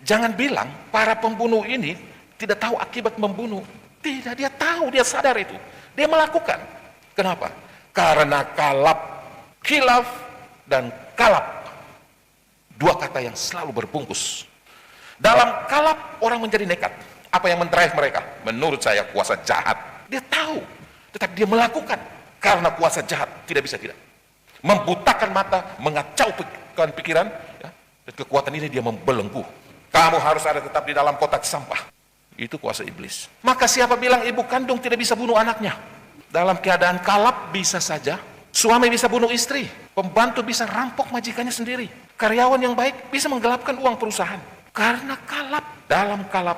Jangan bilang para pembunuh ini tidak tahu akibat membunuh. Tidak, dia tahu, dia sadar itu. Dia melakukan. Kenapa? Karena kalap, khilaf, dan kalap. Dua kata yang selalu berbungkus. Dalam kalap, orang menjadi nekat. Apa yang mendrive mereka? Menurut saya kuasa jahat. Dia tahu, tetapi dia melakukan. Karena kuasa jahat, tidak bisa tidak. Membutakan mata, mengacaukan pikiran, ya, dan kekuatan ini dia membelenggu. Kamu harus ada tetap di dalam kotak sampah. Itu kuasa iblis. Maka siapa bilang ibu kandung tidak bisa bunuh anaknya? Dalam keadaan kalap bisa saja. Suami bisa bunuh istri. Pembantu bisa rampok majikannya sendiri. Karyawan yang baik bisa menggelapkan uang perusahaan. Karena kalap. Dalam kalap,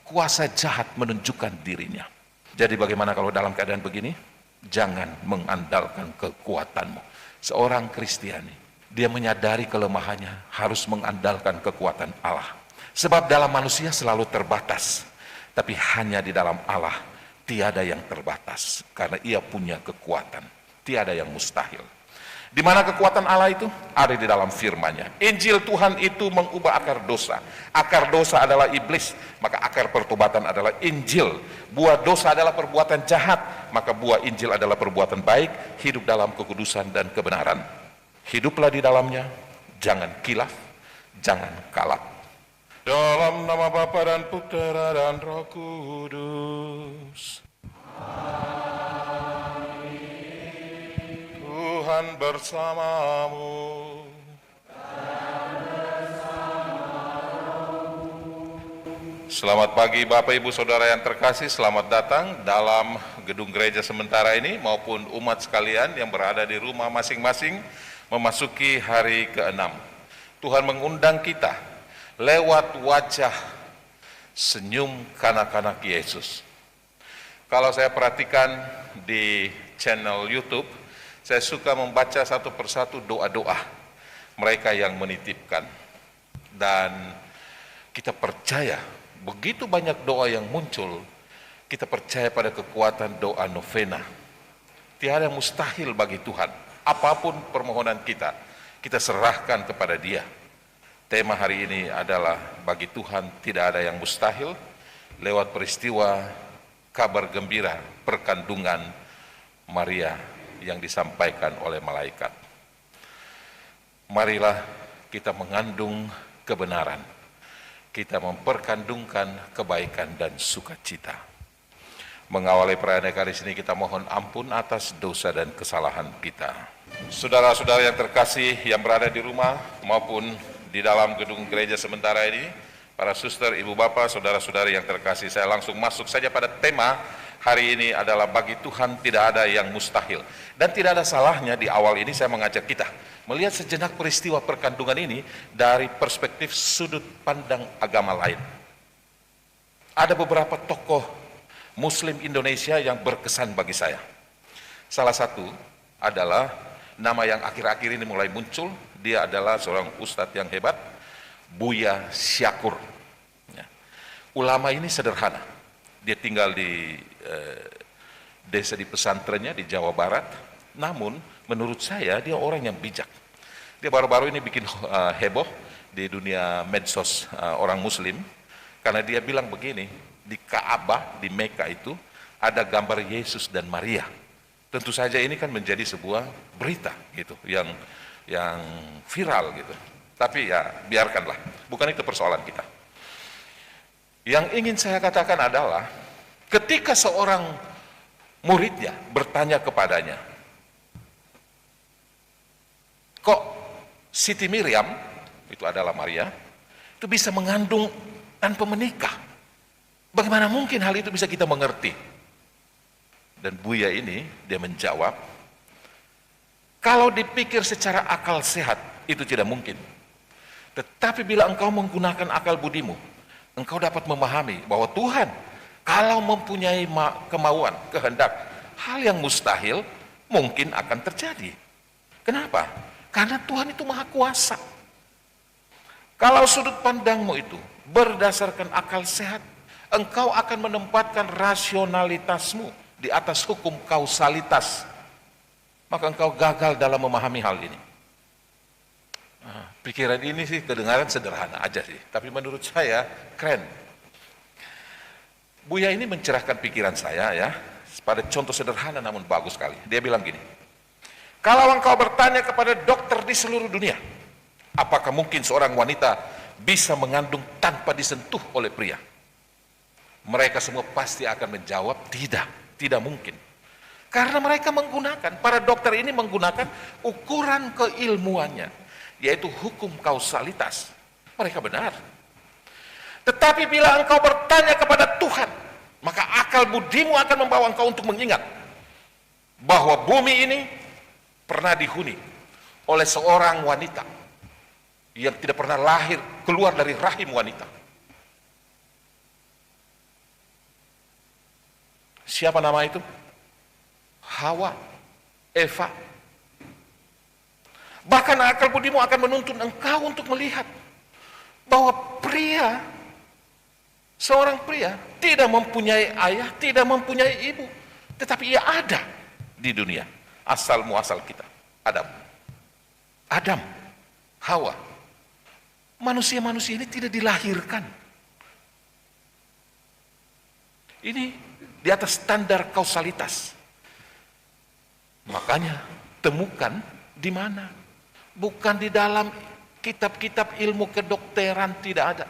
kuasa jahat menunjukkan dirinya. Jadi bagaimana kalau dalam keadaan begini? Jangan mengandalkan kekuatanmu. Seorang Kristiani, dia menyadari kelemahannya, harus mengandalkan kekuatan Allah. Sebab dalam manusia selalu terbatas. Tapi hanya di dalam Allah tiada yang terbatas. Karena ia punya kekuatan. Tiada yang mustahil. Di mana kekuatan Allah itu? Ada di dalam firman-Nya. Injil Tuhan itu mengubah akar dosa. Akar dosa adalah iblis, maka akar pertobatan adalah Injil. Buah dosa adalah perbuatan jahat, maka buah Injil adalah perbuatan baik, hidup dalam kekudusan dan kebenaran. Hiduplah di dalamnya, jangan kilaf, jangan kalap. Dalam nama Bapa dan Putera dan Roh Kudus. Tuhan bersamamu. Selamat pagi Bapak Ibu Saudara yang terkasih, selamat datang dalam gedung gereja sementara ini maupun umat sekalian yang berada di rumah masing-masing memasuki hari ke-6. Tuhan mengundang kita lewat wajah senyum kanak-kanak Yesus. Kalau saya perhatikan di channel YouTube, saya suka membaca satu persatu doa-doa mereka yang menitipkan. Dan kita percaya, begitu banyak doa yang muncul, kita percaya pada kekuatan doa novena. Tiada yang mustahil bagi Tuhan. Apapun permohonan kita serahkan kepada Dia. Tema hari ini adalah bagi Tuhan tidak ada yang mustahil lewat peristiwa kabar gembira perkandungan Maria yang disampaikan oleh malaikat. Marilah kita mengandung kebenaran. Kita memperkandungkan kebaikan dan sukacita. Mengawali perayaan Ekaristi ini kita mohon ampun atas dosa dan kesalahan kita. Saudara-saudara yang terkasih yang berada di rumah maupun di dalam gedung gereja sementara ini, para suster, ibu bapak, saudara-saudari yang terkasih, saya langsung masuk saja pada tema hari ini adalah bagi Tuhan tidak ada yang mustahil. Dan tidak ada salahnya di awal ini saya mengajak kita melihat sejenak peristiwa perkandungan ini dari perspektif sudut pandang agama lain. Ada beberapa tokoh Muslim Indonesia yang berkesan bagi saya. Salah satu adalah nama yang akhir-akhir ini mulai muncul. Dia adalah seorang ustadz yang hebat, Buya Syakur. Ya. Ulama ini sederhana. Dia tinggal di desa di pesantrennya di Jawa Barat. Namun menurut saya dia orang yang bijak. Dia baru-baru ini bikin heboh di dunia medsos orang Muslim. Karena dia bilang begini, di Ka'bah di Mekah itu ada gambar Yesus dan Maria. Tentu saja ini kan menjadi sebuah berita gitu yang viral gitu. Tapi ya biarkanlah, bukan itu persoalan kita. Yang ingin saya katakan adalah ketika seorang muridnya bertanya kepadanya, kok Siti Miriam, itu adalah Maria, itu bisa mengandung tanpa menikah? Bagaimana mungkin hal itu bisa kita mengerti? Dan Buya ini, dia menjawab, kalau dipikir secara akal sehat, itu tidak mungkin. Tetapi bila engkau menggunakan akal budimu, engkau dapat memahami bahwa Tuhan, kalau mempunyai kemauan, kehendak, hal yang mustahil mungkin akan terjadi. Kenapa? Karena Tuhan itu maha kuasa. Kalau sudut pandangmu itu berdasarkan akal sehat, engkau akan menempatkan rasionalitasmu di atas hukum kausalitas. Maka engkau gagal dalam memahami hal ini. Pikiran ini sih kedengaran sederhana aja sih, tapi menurut saya keren. Buya ini mencerahkan pikiran saya ya, pada contoh sederhana namun bagus sekali. Dia bilang gini, kalau engkau bertanya kepada dokter di seluruh dunia, apakah mungkin seorang wanita bisa mengandung tanpa disentuh oleh pria? Mereka semua pasti akan menjawab tidak mungkin. Karena mereka menggunakan, para dokter ini menggunakan ukuran keilmuannya, yaitu hukum kausalitas. Mereka benar. Tetapi bila engkau bertanya kepada Tuhan, maka akal budimu akan membawa engkau untuk mengingat bahwa bumi ini pernah dihuni oleh seorang wanita yang tidak pernah lahir keluar dari rahim wanita. Siapa nama itu? Hawa, Eva. Bahkan akal budimu akan menuntun engkau untuk melihat bahwa seorang pria tidak mempunyai ayah, tidak mempunyai ibu, tetapi ia ada di dunia. Asal muasal kita, Adam, Hawa. Manusia-manusia ini tidak dilahirkan. Ini di atas standar kausalitas. Makanya temukan di mana? Bukan di dalam kitab-kitab ilmu kedokteran, tidak ada.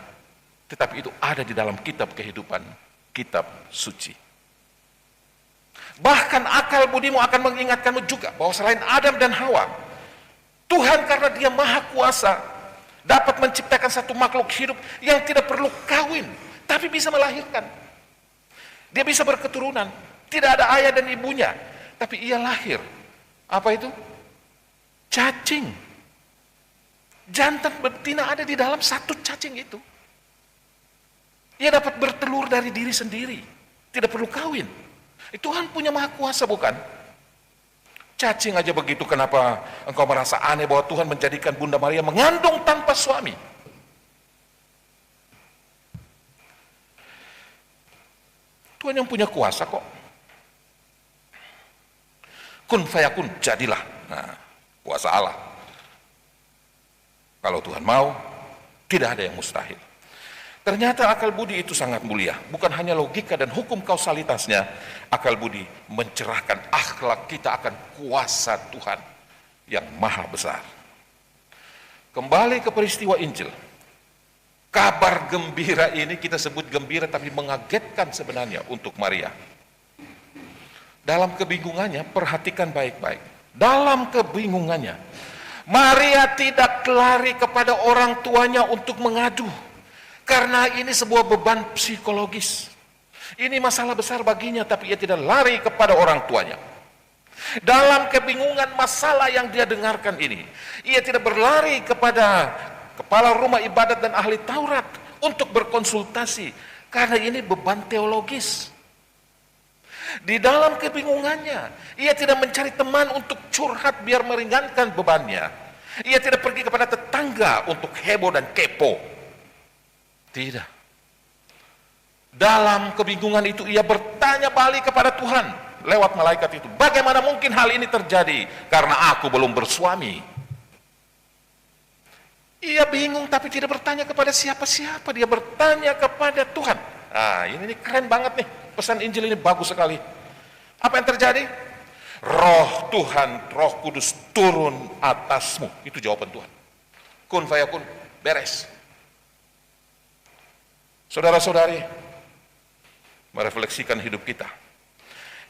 Tetapi itu ada di dalam kitab kehidupan, kitab suci. Bahkan akal budimu akan mengingatkanmu juga bahwa selain Adam dan Hawa, Tuhan karena Dia Maha Kuasa dapat menciptakan satu makhluk hidup yang tidak perlu kawin, tapi bisa melahirkan. Dia bisa berketurunan, tidak ada ayah dan ibunya, tapi ia lahir. Apa itu? Cacing. Jantan betina ada di dalam satu cacing itu. Ia dapat bertelur dari diri sendiri, tidak perlu kawin. Tuhan punya Maha Kuasa, bukan? Cacing aja begitu, kenapa engkau merasa aneh bahwa Tuhan menjadikan Bunda Maria mengandung tanpa suami? Tuhan yang punya kuasa kok. Kun fayakun, jadilah. Nah, kuasa Allah. Kalau Tuhan mau, tidak ada yang mustahil. Ternyata akal budi itu sangat mulia. Bukan hanya logika dan hukum kausalitasnya, akal budi mencerahkan akhlak kita akan kuasa Tuhan yang maha besar. Kembali ke peristiwa Injil. Kabar gembira ini kita sebut gembira tapi mengagetkan sebenarnya untuk Maria. Dalam kebingungannya, perhatikan baik-baik. Dalam kebingungannya, Maria tidak lari kepada orang tuanya untuk mengadu. Karena ini sebuah beban psikologis. Ini masalah besar baginya, tapi ia tidak lari kepada orang tuanya. Dalam kebingungan masalah yang dia dengarkan ini, ia tidak berlari kepada kepala rumah ibadat dan ahli Taurat untuk berkonsultasi. Karena ini beban teologis. Di dalam kebingungannya, ia tidak mencari teman untuk curhat biar meringankan bebannya. Ia tidak pergi kepada tetangga untuk heboh dan kepo. Tidak. Dalam kebingungan itu ia bertanya balik kepada Tuhan lewat malaikat itu. Bagaimana mungkin hal ini terjadi? Karena aku belum bersuami. Ia bingung tapi tidak bertanya kepada siapa-siapa. Dia bertanya kepada Tuhan. Nah, ini keren banget nih. Pesan Injil ini bagus sekali. Apa yang terjadi? Roh Tuhan, Roh Kudus turun atasmu. Itu jawaban Tuhan. Kun fayakun, beres. Saudara-saudari, merefleksikan hidup kita.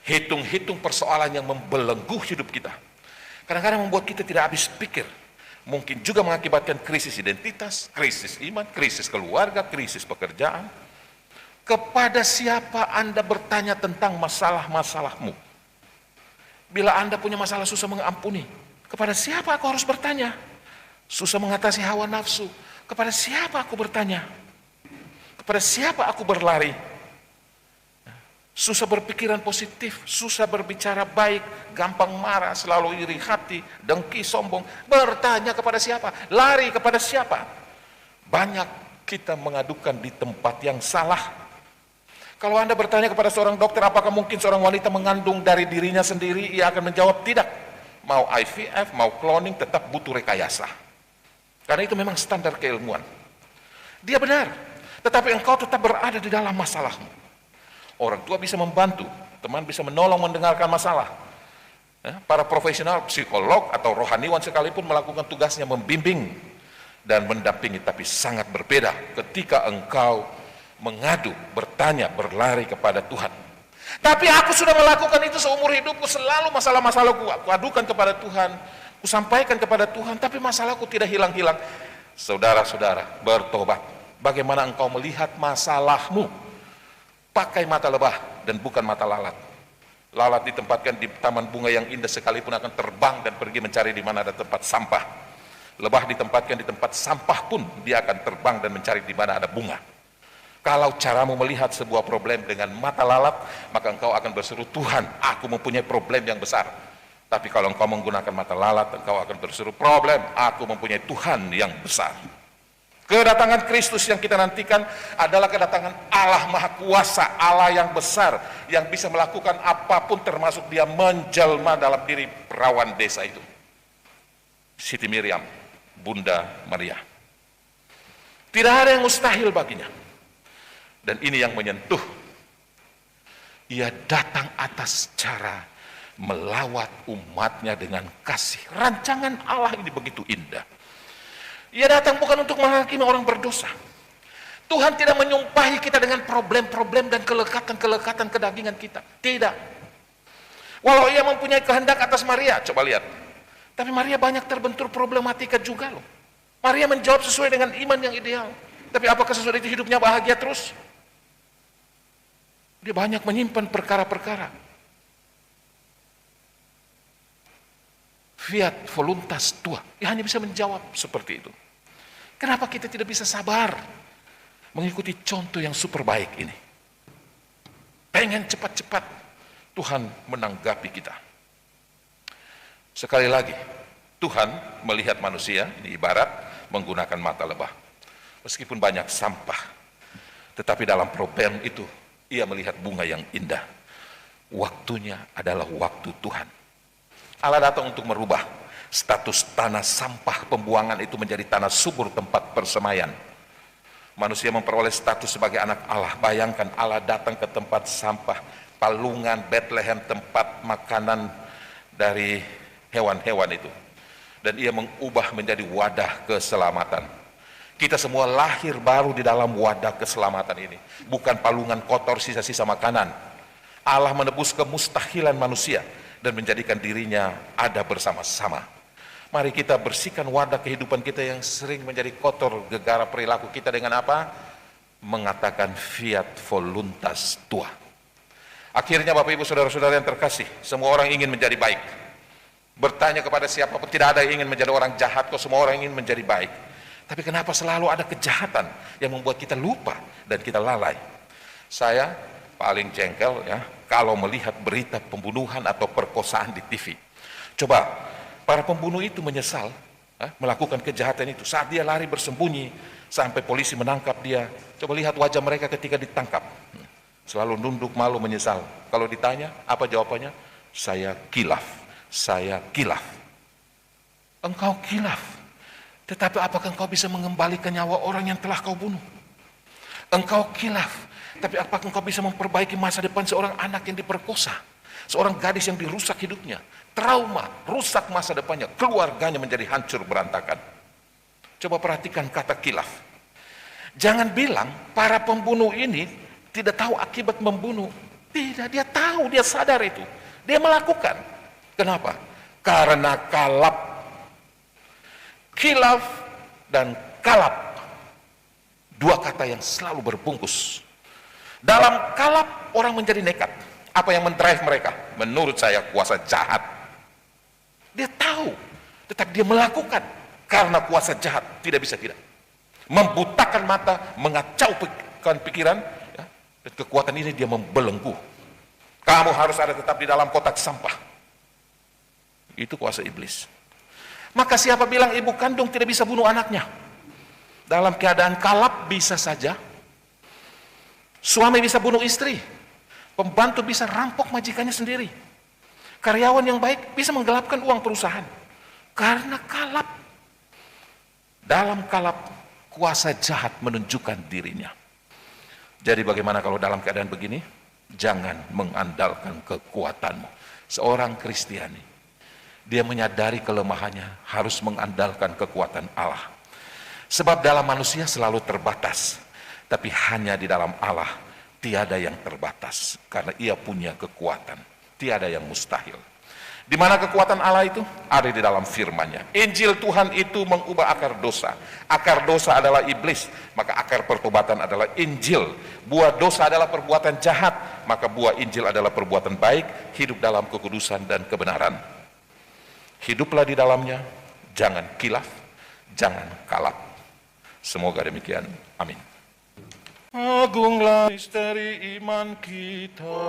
Hitung-hitung persoalan yang membelenggu hidup kita. Kadang-kadang membuat kita tidak habis pikir. Mungkin juga mengakibatkan krisis identitas, krisis iman, krisis keluarga, krisis pekerjaan. Kepada siapa Anda bertanya tentang masalah-masalahmu? Bila Anda punya masalah susah mengampuni, kepada siapa aku harus bertanya? Susah mengatasi hawa nafsu, kepada siapa aku bertanya? Kepada siapa aku berlari? Susah berpikiran positif, susah berbicara baik, gampang marah, selalu iri hati, dengki, sombong. Bertanya kepada siapa? Lari kepada siapa? Banyak kita mengadukan di tempat yang salah. Kalau Anda bertanya kepada seorang dokter, apakah mungkin seorang wanita mengandung dari dirinya sendiri? Ia akan menjawab tidak. Mau IVF, mau cloning, tetap butuh rekayasa. Karena itu memang standar keilmuan. Dia benar, tetapi engkau tetap berada di dalam masalahmu. Orang tua bisa membantu, teman bisa menolong mendengarkan masalah. Para profesional, psikolog atau rohaniwan sekalipun melakukan tugasnya membimbing dan mendampingi, tapi sangat berbeda ketika engkau mengadu, bertanya, berlari kepada Tuhan. Tapi aku sudah melakukan itu seumur hidupku, selalu masalah-masalahku aku adukan kepada Tuhan, aku sampaikan kepada Tuhan, tapi masalahku tidak hilang-hilang. Saudara-saudara, bertobat. Bagaimana engkau melihat masalahmu? Pakai mata lebah dan bukan mata lalat. Lalat ditempatkan di taman bunga yang indah sekalipun akan terbang dan pergi mencari di mana ada tempat sampah. Lebah ditempatkan di tempat sampah pun dia akan terbang dan mencari di mana ada bunga. Kalau caramu melihat sebuah problem dengan mata lalat, maka engkau akan berseru, Tuhan, aku mempunyai problem yang besar. Tapi kalau engkau menggunakan mata lalat, engkau akan berseru, problem, aku mempunyai Tuhan yang besar. Kedatangan Kristus yang kita nantikan adalah kedatangan Allah Maha Kuasa, Allah yang besar, yang bisa melakukan apapun termasuk dia menjelma dalam diri perawan desa itu. Siti Miriam, Bunda Maria. Tidak ada yang mustahil baginya. Dan ini yang menyentuh. Ia datang atas cara melawat umatnya dengan kasih. Rancangan Allah ini begitu indah. Ia datang bukan untuk menghakimi orang berdosa. Tuhan tidak menyumpahi kita dengan problem-problem dan kelekatan-kelekatan kedagingan kita. Tidak. Walau ia mempunyai kehendak atas Maria, coba lihat. Tapi Maria banyak terbentur problematika juga loh. Maria menjawab sesuai dengan iman yang ideal. Tapi apakah sesudah itu hidupnya bahagia terus? Dia banyak menyimpan perkara-perkara. Fiat voluntas tua. Dia hanya bisa menjawab seperti itu. Kenapa kita tidak bisa sabar mengikuti contoh yang super baik ini? Pengen cepat-cepat Tuhan menanggapi kita. Sekali lagi, Tuhan melihat manusia, ini ibarat menggunakan mata lebah. Meskipun banyak sampah, tetapi dalam problem itu, ia melihat bunga yang indah. Waktunya adalah waktu Tuhan. Allah datang untuk merubah status tanah sampah pembuangan itu menjadi tanah subur tempat persemaian. Manusia memperoleh status sebagai anak Allah. Bayangkan Allah datang ke tempat sampah, palungan, Bethlehem, tempat makanan dari hewan-hewan itu. Dan ia mengubah menjadi wadah keselamatan. Kita semua lahir baru di dalam wadah keselamatan ini. Bukan palungan kotor sisa-sisa makanan. Allah menebus kemustahilan manusia dan menjadikan dirinya ada bersama-sama. Mari kita bersihkan wadah kehidupan kita yang sering menjadi kotor gegara perilaku kita dengan apa? Mengatakan fiat voluntas tua. Akhirnya Bapak Ibu Saudara-saudara yang terkasih, semua orang ingin menjadi baik. Bertanya kepada siapapun, tidak ada yang ingin menjadi orang jahat, kok semua orang ingin menjadi baik. Tapi kenapa selalu ada kejahatan yang membuat kita lupa dan kita lalai? Saya paling jengkel ya kalau melihat berita pembunuhan atau perkosaan di TV. Coba para pembunuh itu menyesal melakukan kejahatan itu. Saat dia lari bersembunyi sampai polisi menangkap dia, coba lihat wajah mereka ketika ditangkap. Selalu nunduk, malu, menyesal. Kalau ditanya, apa jawabannya? Saya kilaf, saya kilaf. Engkau kilaf, tetapi apakah engkau bisa mengembalikan nyawa orang yang telah kau bunuh? Engkau kilaf, tapi apakah engkau bisa memperbaiki masa depan seorang anak yang diperkosa? Seorang gadis yang dirusak hidupnya, trauma, rusak masa depannya, keluarganya menjadi hancur berantakan. Coba perhatikan kata kilaf. Jangan bilang para pembunuh ini tidak tahu akibat membunuh. Tidak, dia tahu, dia sadar itu. Dia melakukan. Kenapa? Karena kalap. Kilaf dan kalap. Dua kata yang selalu berbungkus. Dalam kalap orang menjadi nekat. Apa yang mendrive mereka? Menurut saya kuasa jahat. Dia tahu, tetapi dia melakukan karena kuasa jahat tidak bisa tidak. Membutakan mata, mengacaukan pikiran, ya, dan kekuatan ini dia membelenggu. Kamu harus ada tetap di dalam kotak sampah. Itu kuasa iblis. Maka siapa bilang ibu kandung tidak bisa bunuh anaknya? Dalam keadaan kalap bisa saja. Suami bisa bunuh istri. Pembantu bisa rampok majikannya sendiri. Karyawan yang baik bisa menggelapkan uang perusahaan. Karena kalap. Dalam kalap kuasa jahat menunjukkan dirinya. Jadi bagaimana kalau dalam keadaan begini? Jangan mengandalkan kekuatanmu. Seorang Kristiani, dia menyadari kelemahannya, harus mengandalkan kekuatan Allah. Sebab dalam manusia selalu terbatas, tapi hanya di dalam Allah tiada yang terbatas, karena ia punya kekuatan, tiada yang mustahil. Di mana kekuatan Allah itu? Ada di dalam firman-Nya. Injil Tuhan itu mengubah akar dosa. Akar dosa adalah iblis, maka akar pertobatan adalah Injil. Buah dosa adalah perbuatan jahat, maka buah Injil adalah perbuatan baik, hidup dalam kekudusan dan kebenaran. Hiduplah di dalamnya, jangan kilaf, jangan kalap. Semoga demikian. Amin. Agunglah misteri iman kita.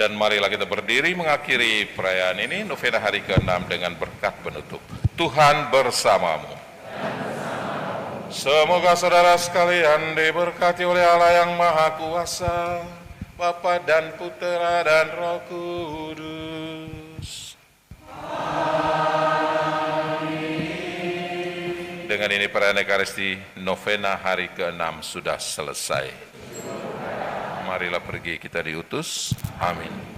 Dan marilah kita berdiri mengakhiri perayaan ini, novena hari ke-6 dengan berkat penutup. Tuhan bersamamu. Semoga saudara sekalian diberkati oleh Allah yang Maha Kuasa, Bapa dan Putera dan Roh Kudus. Amin. Dengan ini perayaan Ekaristi novena hari ke-6 sudah selesai. Marilah pergi, kita diutus. Amin.